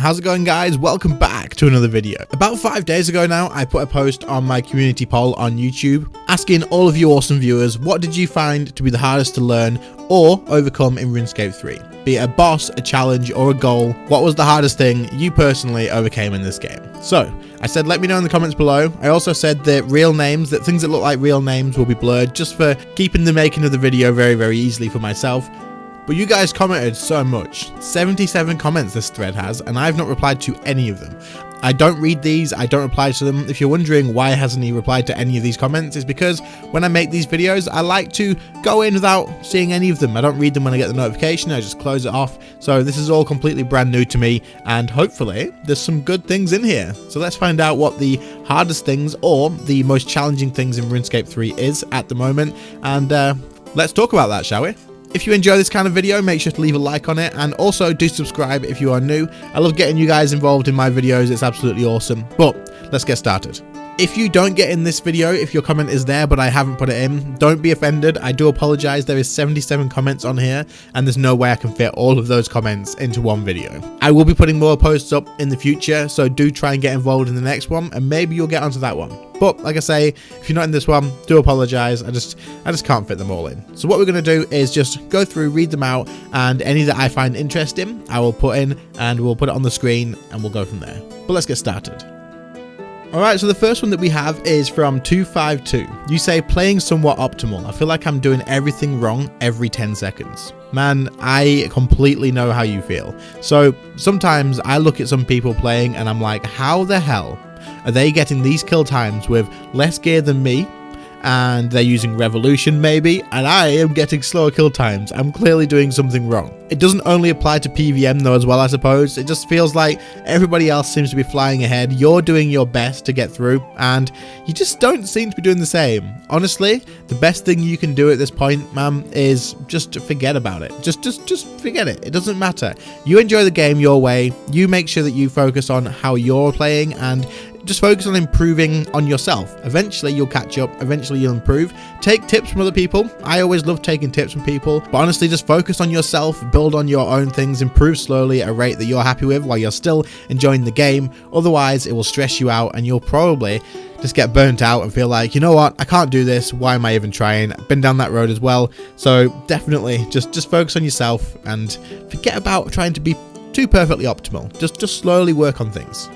How's it going, guys? Welcome back to another video. About 5 days ago now, I put a post on my community poll on YouTube asking all of you awesome viewers, what did you find to be the hardest to learn or overcome in RuneScape 3? Be it a boss, a challenge, or a goal, what was the hardest thing you personally overcame in this game? So, I said let me know in the comments below. I also said that real names, that things that look like real names will be blurred just for keeping the making of the video very easily for myself. But you guys commented so much. 77 comments this thread has, and I've not replied to any of them. I don't read these, I don't reply to them. If you're wondering why hasn't he replied to any of these comments, it's because when I make these videos, I like to go in without seeing any of them. I don't read them when I get the notification, I just close it off. So this is all completely brand new to me, and hopefully there's some good things in here. So let's find out what the hardest things or the most challenging things in RuneScape 3 is at the moment, and let's talk about that, shall we? If you enjoy this kind of video, make sure to leave a like on it, and also do subscribe if you are new. I love getting you guys involved in my videos, it's absolutely awesome. But let's get started. If you don't get in this video, if your comment is there but I haven't put it in, don't be offended. I do apologize. There is 77 comments on here and there's no way I can fit all of those comments into one video. I will be putting more posts up in the future, so do try and get involved in the next one and maybe you'll get onto that one. But like I say, if you're not in this one, do apologize. I just can't fit them all in. So what we're going to do is just go through, read them out, and any that I find interesting, I will put in and we'll put it on the screen and we'll go from there. But let's get started. Alright, so the first one that we have is from 252. You say, playing somewhat optimal. I feel like I'm doing everything wrong every 10 seconds. Man, I completely know how you feel. So sometimes I look at some people playing and I'm like, how the hell are they getting these kill times with less gear than me? And they're using Revolution maybe, and I am getting slower kill times. I'm clearly doing something wrong. It doesn't only apply to PVM though as well, I suppose. It just feels like everybody else seems to be flying ahead. You're doing your best to get through, and you just don't seem to be doing the same. Honestly, the best thing you can do at this point, man, is just forget about it. Just forget it. It doesn't matter. You enjoy the game your way. You make sure that you focus on how you're playing and just focus on improving on yourself. Eventually you'll catch up, eventually you'll improve. Take tips from other people. I always love taking tips from people, but honestly just focus on yourself, build on your own things, improve slowly at a rate that you're happy with while you're still enjoying the game. Otherwise it will stress you out and you'll probably just get burnt out and feel like, you know what, I can't do this, why am I even trying? I've been down that road as well. So definitely just focus on yourself and forget about trying to be too perfectly optimal. Just slowly work on things.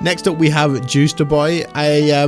Next up we have Juicer Boy. I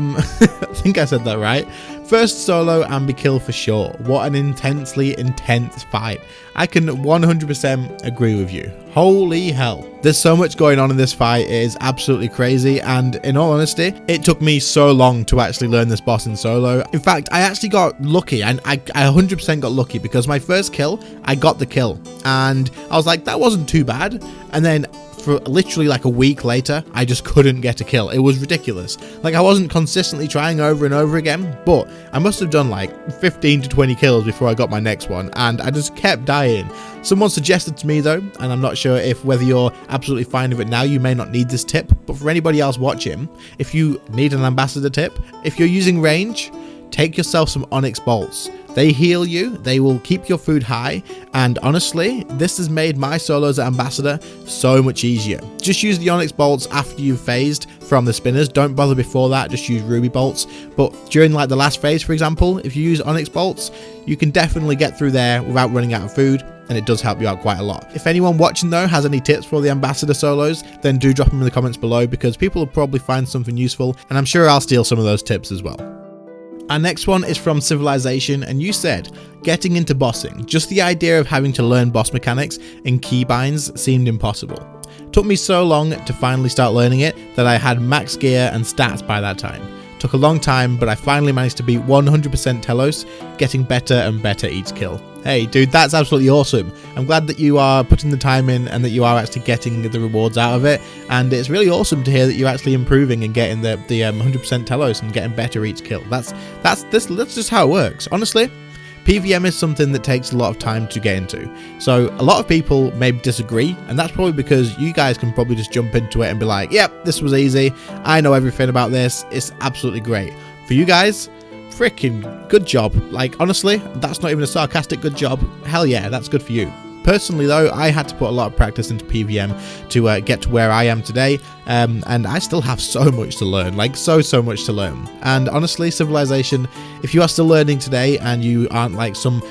think I said that right. First solo and be killed for sure. What an intensely intense fight. I can 100% agree with you. Holy hell. There's so much going on in this fight. It is absolutely crazy, and in all honesty, it took me so long to actually learn this boss in solo. In fact, I actually got lucky, and I 100% got lucky because my first kill, I got the kill, and I was like, that wasn't too bad. And then for literally like a week later, I just couldn't get a kill. It was ridiculous. Like, I wasn't consistently trying over and over again, but I must have done like 15 to 20 kills before I got my next one, and I just kept dying. Someone suggested to me though, and I'm not sure if whether you're absolutely fine with it now, you may not need this tip, but for anybody else watching, if you need an ambassador tip, if you're using range, take yourself some Onyx bolts. They heal you, they will keep your food high, and honestly, this has made my solos at Ambassador so much easier. Just use the Onyx bolts after you've phased from the spinners. Don't bother before that, just use Ruby bolts. But during like the last phase, for example, if you use Onyx bolts, you can definitely get through there without running out of food, and it does help you out quite a lot. If anyone watching though has any tips for the Ambassador solos, then do drop them in the comments below because people will probably find something useful, and I'm sure I'll steal some of those tips as well. Our next one is from Civilization, and you said, getting into bossing. Just the idea of having to learn boss mechanics and keybinds seemed impossible. Took me so long to finally start learning it that I had max gear and stats by that time. Took a long time, but I finally managed to beat 100% Telos, getting better and better each kill. Hey dude, that's absolutely awesome. I'm glad that you are putting the time in and that you are actually getting the rewards out of it, and it's really awesome to hear that you're actually improving and getting the 100% Telos and getting better each kill. That's just how it works. Honestly, PVM is something that takes a lot of time to get into, so a lot of people may disagree, and that's probably because you guys can probably just jump into it and be like, yep, this was easy, I know everything about this, it's absolutely great. For you guys, freaking good job. Like, honestly, that's not even a sarcastic good job. Hell yeah, that's good for you. Personally though, I had to put a lot of practice into PVM to get to where I am today, and I still have so much to learn, like so much to learn. And honestly, Civilization, if you are still learning today and you aren't like some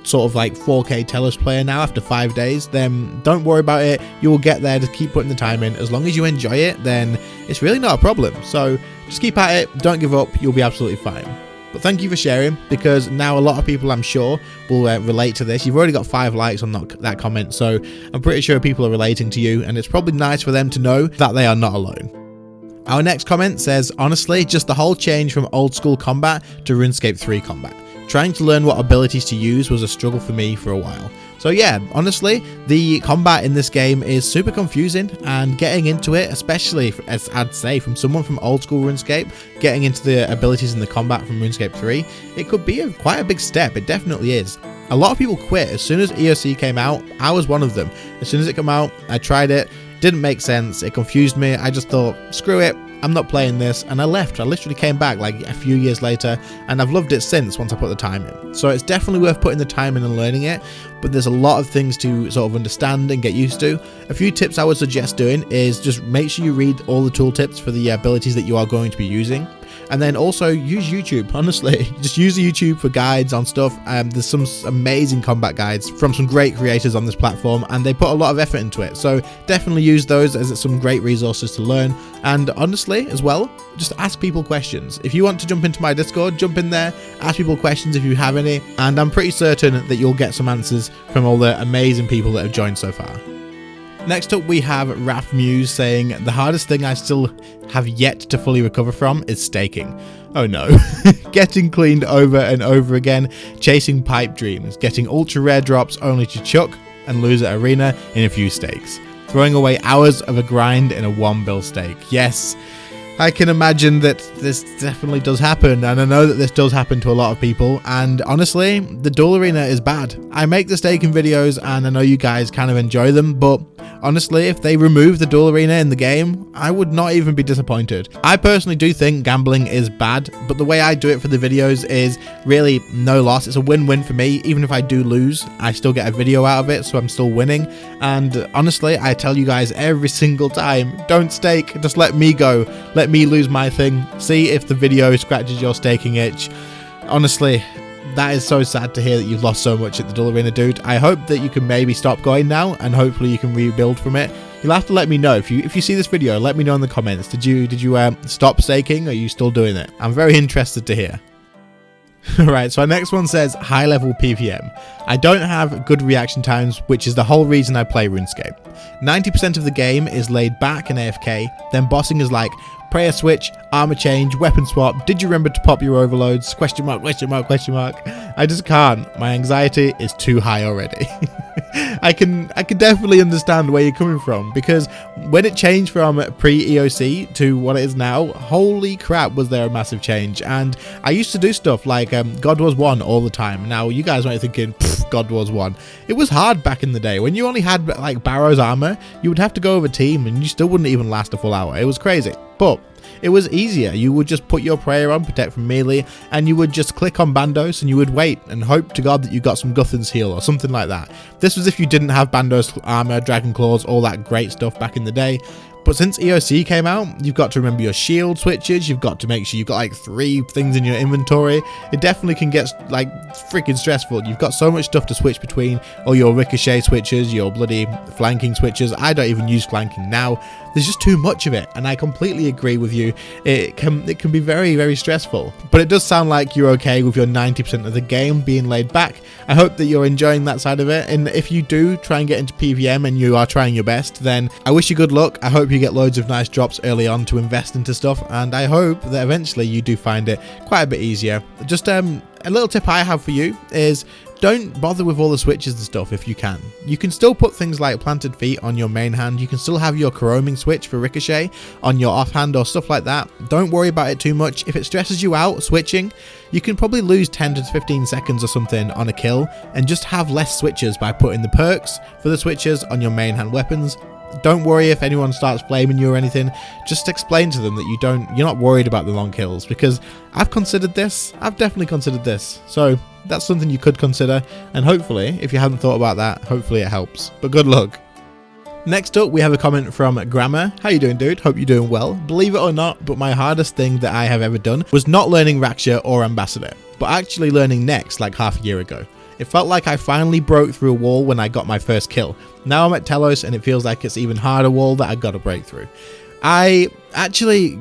sort of like 4K Telos player now after 5 days, then don't worry about it. You will get there. Just keep putting the time in. As long as you enjoy it, then it's really not a problem. So just keep at it, don't give up, you'll be absolutely fine. But thank you for sharing, because now a lot of people, I'm sure, will relate to this. You've already got 5 likes on that comment, so I'm pretty sure people are relating to you, and it's probably nice for them to know that they are not alone. Our next comment says, honestly, just the whole change from old school combat to RuneScape 3 combat. Trying to learn what abilities to use was a struggle for me for a while. So yeah, honestly, the combat in this game is super confusing, and getting into it, especially as I'd say from someone from old school RuneScape, getting into the abilities in the combat from RuneScape 3, it could be quite a big step. It definitely is. A lot of people quit as soon as EOC came out. I was one of them. As soon as it came out, I tried it. Didn't make sense. It confused me. I just thought, screw it, I'm not playing this, and I left. I literally came back like a few years later, and I've loved it since once I put the time in. So it's definitely worth putting the time in and learning it, but there's a lot of things to sort of understand and get used to. A few tips I would suggest doing is just make sure you read all the tooltips for the abilities that you are going to be using. And then also use YouTube, honestly. Just use YouTube for guides on stuff. There's some amazing combat guides from some great creators on this platform, and they put a lot of effort into it. So definitely use those, as it's some great resources to learn. And honestly, as well, just ask people questions. If you want to jump into my Discord, jump in there, ask people questions if you have any. And I'm pretty certain that you'll get some answers from all the amazing people that have joined so far. Next up, we have Raph Muse saying, the hardest thing I still have yet to fully recover from is staking. Oh no. Getting cleaned over and over again, chasing pipe dreams, getting ultra rare drops only to chuck and lose at arena in a few stakes. Throwing away hours of a grind in a 1 bill stake. Yes, I can imagine that this definitely does happen, and I know that this does happen to a lot of people, and honestly, the duel arena is bad. I make the staking videos, and I know you guys kind of enjoy them, but honestly, if they remove the duel arena in the game, I would not even be disappointed. I personally do think gambling is bad, but the way I do it for the videos is really no loss. It's a win-win for me. Even if I do lose, I still get a video out of it, so I'm still winning. And honestly, I tell you guys every single time, don't stake, just let me go. Let me lose my thing. See if the video scratches your staking itch. Honestly, that is so sad to hear that you've lost so much at the duel arena, dude. I hope that you can maybe stop going now, and hopefully you can rebuild from it. You'll have to let me know if you see this video. Let me know in the comments. Did you stop staking? Or are you still doing it? I'm very interested to hear. Right, so our next one says high level PVM. I don't have good reaction times, which is the whole reason I play RuneScape. 90% of the game is laid back and AFK, then bossing is like prayer switch, armor change, weapon swap, did you remember to pop your overloads, question mark, question mark, question mark. I just can't. My anxiety is too high already. I can definitely understand where you're coming from, because when it changed from pre-EOC to what it is now, holy crap, was there a massive change. And I used to do stuff like God Wars 1 all the time. Now you guys might be thinking, God Wars 1. It was hard back in the day. When you only had like Barrow's armor, you would have to go over team and you still wouldn't even last a full hour. It was crazy. But it was easier. You would just put your prayer on, protect from melee, and you would just click on Bandos and you would wait and hope to God that you got some Guthan's heal or something like that. This was if you didn't have Bandos armor, Dragon Claws, all that great stuff back in the day. But since EOC came out, you've got to remember your shield switches, you've got to make sure you've got like 3 things in your inventory. It definitely can get like freaking stressful. You've got so much stuff to switch between, all your ricochet switches, your bloody flanking switches. I don't even use flanking now. There's just too much of it, and I completely agree with you. It can be very, very stressful. But it does sound like you're okay with your 90% of the game being laid back. I hope that you're enjoying that side of it, and if you do try and get into PVM and you are trying your best, then I wish you good luck. I hope you get loads of nice drops early on to invest into stuff, and I hope that eventually you do find it quite a bit easier. Just a little tip I have for you is don't bother with all the switches and stuff if you can. You can still put things like planted feet on your main hand. You can still have your Coroming switch for ricochet on your offhand or stuff like that. Don't worry about it too much. If it stresses you out switching, you can probably lose 10 to 15 seconds or something on a kill and just have less switches by putting the perks for the switches on your main hand weapons. Don't worry if anyone starts flaming you or anything. Just explain to them that you're not worried about the long kills, because I've considered this. I've definitely considered this. this. So that's something you could consider, and hopefully, if you hadn't thought about that, hopefully it helps. But good luck. Next up, we have a comment from Grammar. How you doing, dude? Hope you're doing well. Believe it or not, but my hardest thing that I have ever done was not learning Raksha or Ambassador, but actually learning Next like half a year ago. It felt like I finally broke through a wall when I got my first kill. Now I'm at Telos and it feels like it's even harder wall that I got to break through. Honestly,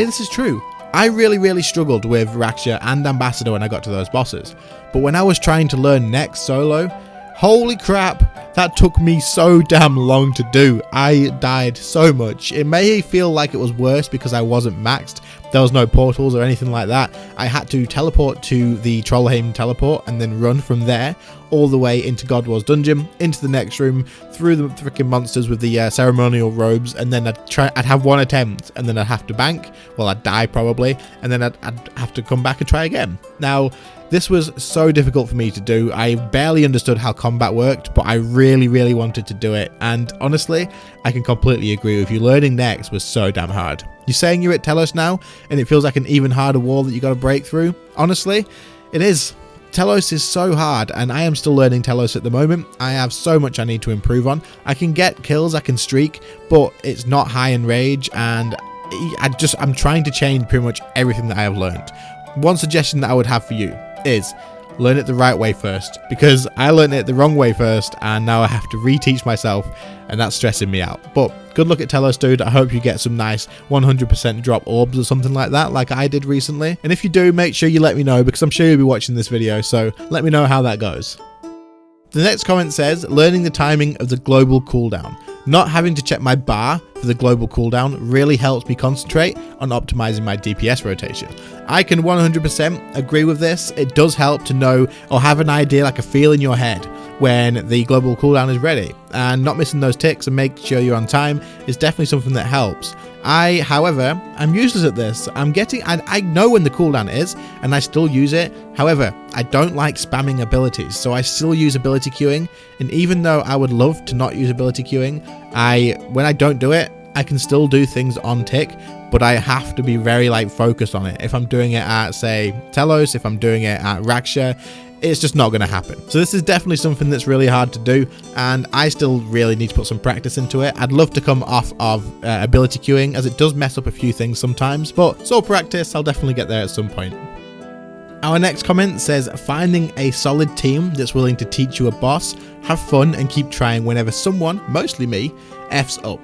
this is true. I really struggled with Raksha and Ambassador when I got to those bosses. But when I was trying to learn Next solo, holy crap, that took me so damn long to do. I died so much. It may feel like it was worse because I wasn't maxed. There was no portals or anything like that. I had to teleport to the Trollheim teleport and then run from there all the way into God War's dungeon, into the next room, through the freaking monsters with the ceremonial robes, and then I'd have one attempt, and then I'd have to bank. Well, I'd die probably, and then I'd have to come back and try again. Now, this was so difficult for me to do. I barely understood how combat worked, but I really wanted to do it. And honestly, I can completely agree with you. Learning Next was so damn hard. You're saying you're at Telos now, and it feels like an even harder wall that you got to break through. Honestly, it is. Telos is so hard, and I am still learning Telos at the moment. I have so much I need to improve on. I can get kills, I can streak, but it's not high in rage, and I'm trying to change pretty much everything that I have learned. One suggestion that I would have for you is learn it the right way first, because I learned it the wrong way first and now I have to reteach myself, and that's stressing me out. But good luck at Telos, dude. I hope you get some nice 100% drop orbs or something like that, like I did recently. And if you do, make sure you let me know, because I'm sure you'll be watching this video, so let me know how that goes. The next comment says, learning the timing of the global cooldown. Not having to check my bar for the global cooldown really helps me concentrate on optimizing my DPS rotation. I can 100% agree with this. It does help to know or have an idea, like a feel in your head, when the global cooldown is ready, and not missing those ticks and make sure you're on time is definitely something that helps. However, I'm useless at this. I know when the cooldown is, and I still use it. However, I don't like spamming abilities, so I still use ability queuing. And even though I would love to not use ability queuing, when I don't do it, I can still do things on tick, but I have to be very focused on it. If I'm doing it at, say, Telos, if I'm doing it at Raksha, it's just not going to happen. So this is definitely something that's really hard to do, and I still really need to put some practice into it. I'd love to come off of ability queuing, as it does mess up a few things sometimes, but it's all practice. I'll definitely get there at some point. Our next comment says, finding a solid team that's willing to teach you a boss, have fun, and keep trying whenever someone, mostly me, F's up.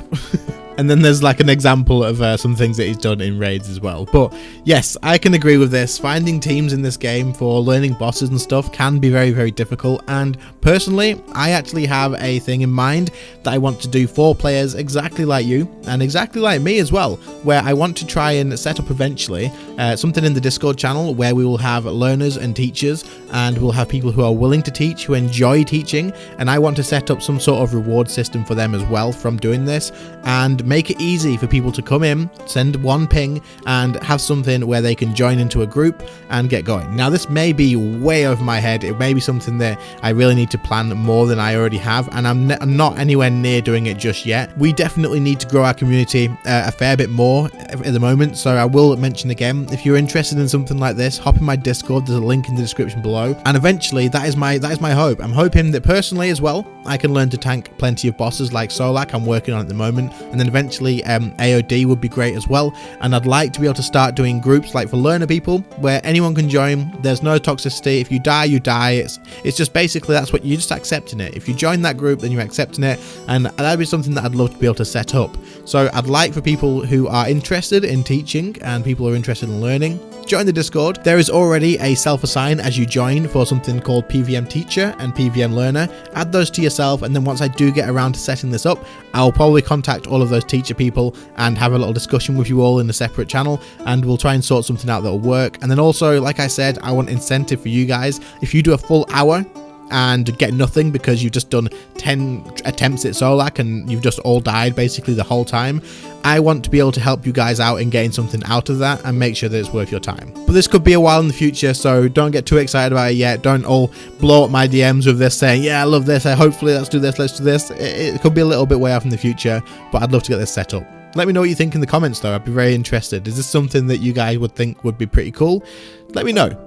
And then there's an example of some things that he's done in raids as well. But yes, I can agree with this. Finding teams in this game for learning bosses and stuff can be very difficult. And personally, I actually have a thing in mind that I want to do for players exactly like you and exactly like me as well, where I want to try and set up eventually something in the Discord channel where we will have learners and teachers, and we'll have people who are willing to teach, who enjoy teaching, and I want to set up some sort of reward system for them as well from doing this, and make it easy for people to come in, send one ping, and have something where they can join into a group and get going. Now, this may be way over my head. It may be something that I really need to plan more than I already have, and I'm not anywhere near doing it just yet. We definitely need to grow our community a fair bit more at the moment, so I will mention again, if you're interested in something like this, hop in my Discord. There's a link in the description below, and eventually that is my hope. I'm hoping that personally as well, I can learn to tank plenty of bosses like Solak. I'm working on at the moment, and then eventually AOD would be great as well. And I'd like to be able to start doing groups like for learner people where anyone can join. There's no toxicity. If you die, you die. It's just basically, that's what you're just accepting it. If you join that group, then you're accepting it, and that'd be something that I'd love to be able to set up. So I'd like for people who are interested in teaching and people who are interested in learning, join the Discord. There is already a self-assign as you join for something called PVM Teacher and PVM Learner. Add those to yourself, and then once I do get around to setting this up, I'll probably contact all of those teacher people and have a little discussion with you all in a separate channel, and we'll try and sort something out that will work. And then also, like I said, I want incentive for you guys. If you do a full hour and get nothing because you've just done 10 attempts at Solak and you've just all died basically the whole time, I want to be able to help you guys out in getting something out of that and make sure that it's worth your time. But this could be a while in the future, so don't get too excited about it yet. Don't all blow up my DMs with this saying, yeah, I love this, hopefully let's do this, let's do this. It could be a little bit way off in the future, but I'd love to get this set up. Let me know what you think in the comments though. I'd be very interested. Is this something that you guys would think would be pretty cool? Let me know.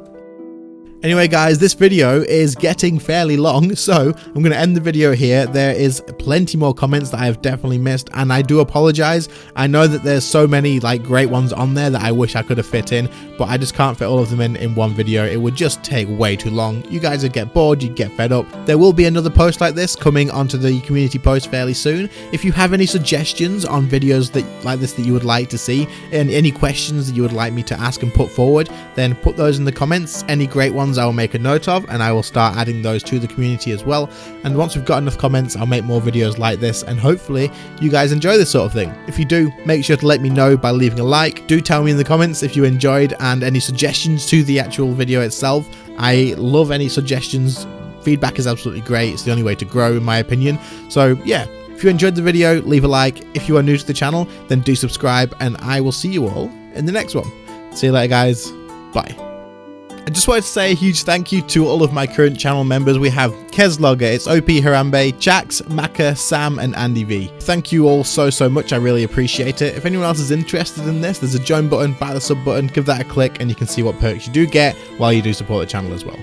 Anyway guys, this video is getting fairly long, so I'm going to end the video here. There is plenty more comments that I have definitely missed, and I do apologize. I know that there's so many like great ones on there that I wish I could have fit in, but I just can't fit all of them in one video. It would just take way too long. You guys would get bored, you'd get fed up. There will be another post like this coming onto the community post fairly soon. If you have any suggestions on videos like this that you would like to see, and any questions that you would like me to ask and put forward, then put those in the comments. Any great ones I will make a note of, and I will start adding those to the community as well. And once we've got enough comments, I'll make more videos like this, and hopefully you guys enjoy this sort of thing. If you do, make sure to let me know by leaving a like. Do tell me in the comments if you enjoyed, and any suggestions to the actual video itself. I love any suggestions. Feedback is absolutely great. It's the only way to grow, in my opinion. So yeah, if you enjoyed the video, leave a like. If you are new to the channel, then do subscribe, and I will see you all in the next one. See you later guys. Bye. I just wanted to say a huge thank you to all of my current channel members. We have Kezlogger, it's OP Harambe, Jax, Maka, Sam, and Andy V. Thank you all so much. I really appreciate it. If anyone else is interested in this, there's a join button, back the sub button, give that a click, and you can see what perks you do get while you do support the channel as well.